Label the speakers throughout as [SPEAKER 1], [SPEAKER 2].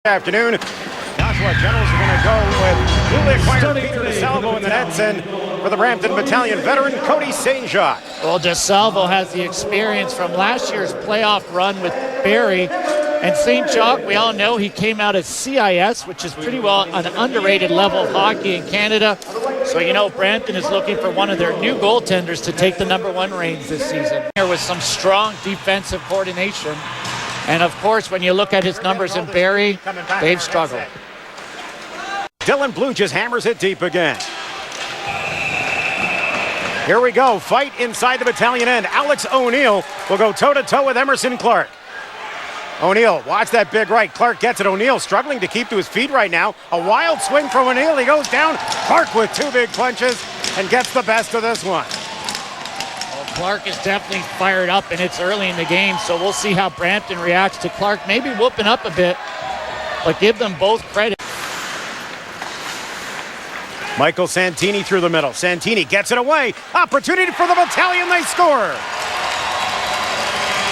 [SPEAKER 1] Afternoon. Oshawa Generals are going to go with newly acquired Peter DeSalvo in the nets, and for the Brampton Battalion veteran Cody St.Jacques.
[SPEAKER 2] Well, DeSalvo has the experience from last year's playoff run with Barrie, and St.Jacques, we all know he came out as CIS, which is pretty well an underrated level of hockey in Canada. So, you know, Brampton is looking for one of their new goaltenders to take the #1 reins this season. There was some strong defensive coordination. And, of course, when you look at his numbers in Barrie, they've struggled.
[SPEAKER 1] Dylan Blujus hammers it deep again. Here we go. Fight inside the battalion end. Alex O'Neill will go toe-to-toe with Emerson Clark. O'Neill, watch that big right. Clark gets it. O'Neill struggling to keep to his feet right now. A wild swing from O'Neill. He goes down. Clark with two big punches and gets the best of this one.
[SPEAKER 2] Clark is definitely fired up, and it's early in the game, so we'll see how Brampton reacts to Clark. Maybe whooping up a bit, but give them both credit.
[SPEAKER 1] Michael Santini through the middle. Santini gets it away. Opportunity for the battalion. They score.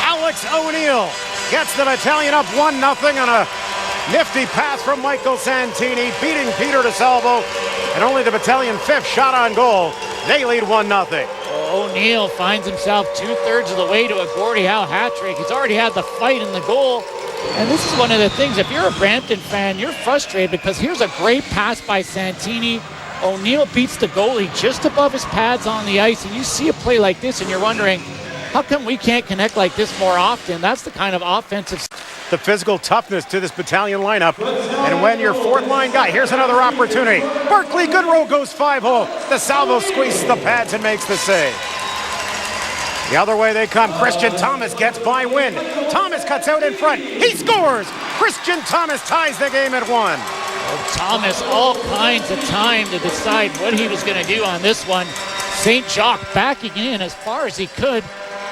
[SPEAKER 1] Alex O'Neill gets the battalion up 1-0 on a nifty pass from Michael Santini, beating Peter DeSalvo, and only the battalion fifth shot on goal. They lead 1-0.
[SPEAKER 2] O'Neill finds himself 2/3 of the way to a Gordie Howe hat trick. He's already had the fight in the goal. And this is one of the things, if you're a Brampton fan, you're frustrated because here's a great pass by Santini. O'Neill beats the goalie just above his pads on the ice, and you see a play like this and you're wondering, how come we can't connect like this more often? That's the kind of offensive...
[SPEAKER 1] The physical toughness to this battalion lineup. And when your fourth line guy, here's another opportunity. Barclay Goodrow goes 5-hole. DeSalvo squeezes the pads and makes the save. The other way they come. Christian Thomas gets by Wynn. Thomas cuts out in front. He scores. Christian Thomas ties the game at 1.
[SPEAKER 2] Well, Thomas all kinds of time to decide what he was going to do on this one. St.Jacques backing in as far as he could.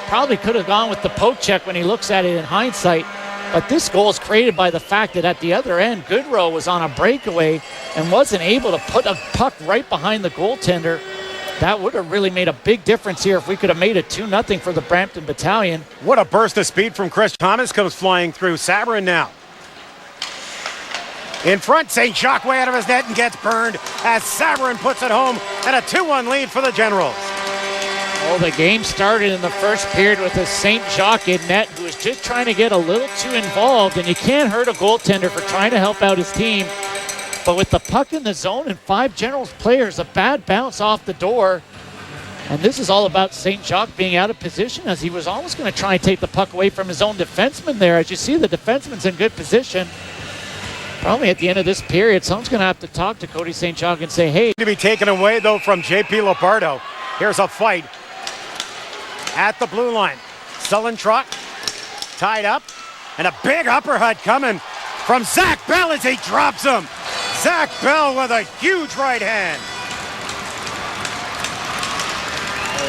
[SPEAKER 2] Probably could have gone with the poke check when he looks at it in hindsight. But this goal is created by the fact that at the other end, Goodrow was on a breakaway and wasn't able to put a puck right behind the goaltender. That would have really made a big difference here if we could have made it 2-0 for the Brampton Battalion.
[SPEAKER 1] What a burst of speed from Chris. Thomas comes flying through. Sabourin now. In front, St.Jacques way out of his net and gets burned as Sabourin puts it home, and a 2-1 lead for the Generals.
[SPEAKER 2] Well, the game started in the first period with a St.Jacques in net who was just trying to get a little too involved, and you can't hurt a goaltender for trying to help out his team. But with the puck in the zone and 5 Generals players, a bad bounce off the door. And this is all about St.Jacques being out of position, as he was almost going to try and take the puck away from his own defenseman there. As you see, the defenseman's in good position. Probably at the end of this period, someone's going to have to talk to Cody St.Jacques and say, hey.
[SPEAKER 1] To be taken away, though, from J.P. Labardo. Here's a fight at the blue line. Suellentrop tied up, and a big uppercut coming from Zach Bell as he drops him. Zach Bell with a huge right hand.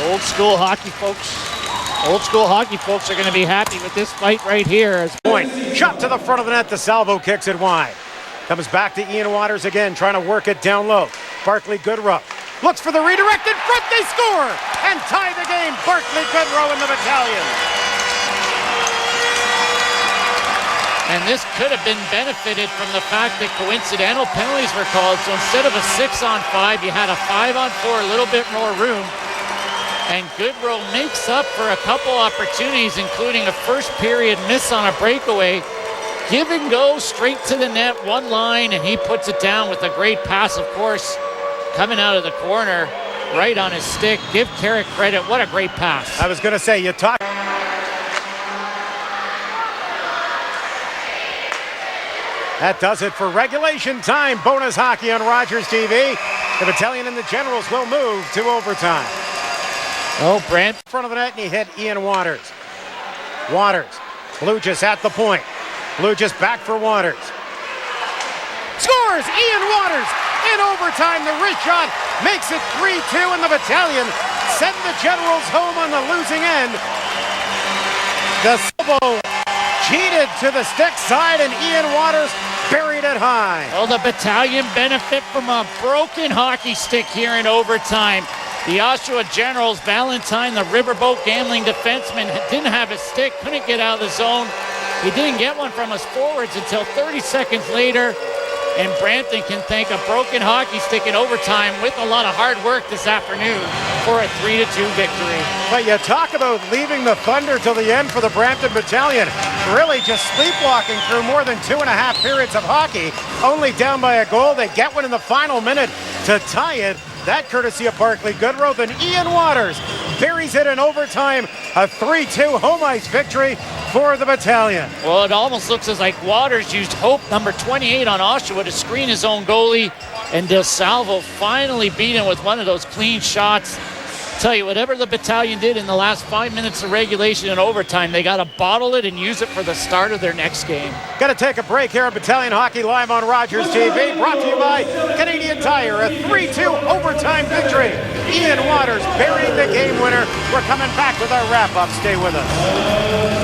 [SPEAKER 2] Old school hockey folks are going to be happy with this fight right here. As
[SPEAKER 1] point shot to the front of the net. DeSalvo kicks it wide. Comes back to Ian Waters again, trying to work it down low. Barclay Goodrow looks for the redirect in front. They score and tie the game. Barclay Goodrow in the battalion.
[SPEAKER 2] And this could have been benefited from the fact that coincidental penalties were called. So instead of a 6-on-5, you had a 5-on-4, a little bit more room. And Goodrow makes up for a couple opportunities, including a first period miss on a breakaway. Give and go straight to the net, one line, and he puts it down with a great pass, of course, coming out of the corner, right on his stick. Give Carrick credit. What a great pass.
[SPEAKER 1] I was going to say, you talk. That does it for regulation time. Bonus hockey on Rogers TV. The Battalion and the Generals will move to overtime.
[SPEAKER 2] Oh, Brant.
[SPEAKER 1] In front of the net, and he hit Ian Waters. Waters. Blujus at the point. Blujus back for Waters. Scores! Ian Waters in overtime. The wrist shot makes it 3-2, and the Battalion send the Generals home on the losing end. DeSalvo cheated to the stick side, and Ian Waters buried it high.
[SPEAKER 2] Well, the Battalion benefit from a broken hockey stick here in overtime. The Oshawa Generals, Valentine, the riverboat gambling defenseman, didn't have a stick, couldn't get out of the zone. He didn't get one from us forwards until 30 seconds later. And Brampton can thank a broken hockey stick in overtime with a lot of hard work this afternoon for a 3-2 victory.
[SPEAKER 1] But you talk about leaving the thunder till the end for the Brampton Battalion. Really just sleepwalking through more than 2.5 periods of hockey. Only down by a goal. They get one in the final minute to tie it. That courtesy of Barclay Goodrow. Then Ian Waters buries it in overtime. A 3-2 home ice victory for the Battalion.
[SPEAKER 2] Well, it almost looks as like Waters used hope number 28 on Oshawa to screen his own goalie, and Del Salvo finally beat him with one of those clean shots. Tell you, whatever the Battalion did in the last 5 minutes of regulation and overtime, they got to bottle it and use it for the start of their next game.
[SPEAKER 1] Got to take a break here on Battalion Hockey Live on Rogers TV. Brought to you by Canadian Tire, a 3-2 overtime victory. Ian Waters burying the game winner. We're coming back with our wrap-up. Stay with us.